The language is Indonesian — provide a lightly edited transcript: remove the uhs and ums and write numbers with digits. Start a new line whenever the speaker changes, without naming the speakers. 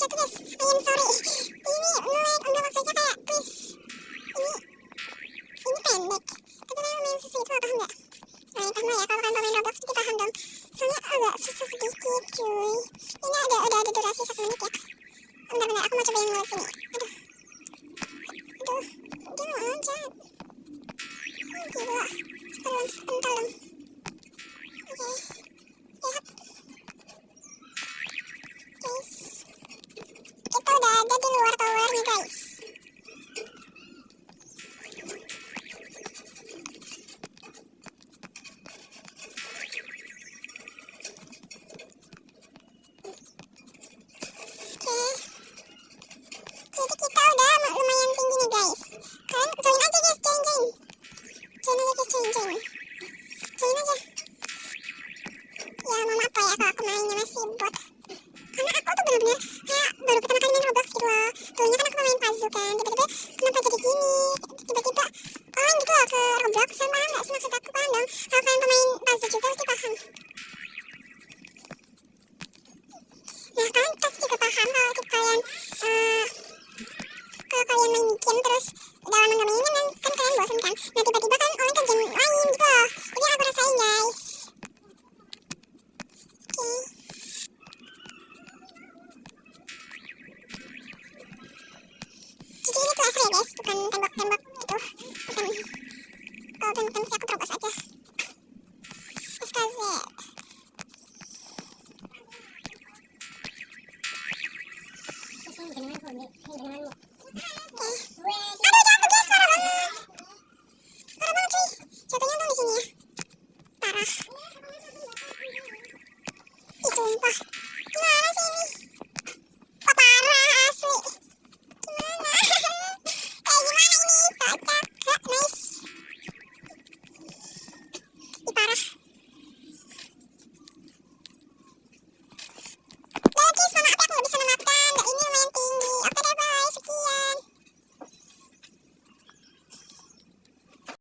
jatuh guys. I am sorry. Ini melek, enggak maksudnya kayak please. Ini pendek. Tapi kan main susu itu paham nggak? Nah, paham ya, kalau kalian pemain Roblox pasti paham dong. Soalnya agak susah sedikit cuy. Ini udah ada durasi 1 menit ya. Bentar, aku mau coba yang lewat sini. Aduh, dia mau loncat. Gila, sebentar dong. Oke, lihat. Guys, kita udah ada di luar tower nih guys. Jadi kita udah lumayan tinggi nih guys. Kalian join aja guys, join aja guys, join aja. Ya mohon maaf ya kalau aku mainnya masih bot. Karena aku tuh bener-bener kayak baru pertama kali main Roblox gitu loh. Dulunya kan aku main Pazu kan, tiba-tiba kenapa jadi gini? Tiba-tiba online gitu loh ke Roblox. Paham gak sih maksud aku? Paham dong. Kalau kalian pemain Pazu juga pasti paham. Nah kalian pasti juga paham kalau kalian main game terus udah lama gak mainin kan kalian bosan kan. Nah tiba-tiba kan online ke game lain gitu loh. Jadi aku rasain guys. Oke. Jadi ini tuh asli ya guys, bukan tembok-tembok gitu. Bukan. Kalau tembok-tembok sih aku terobos aja. SKZ.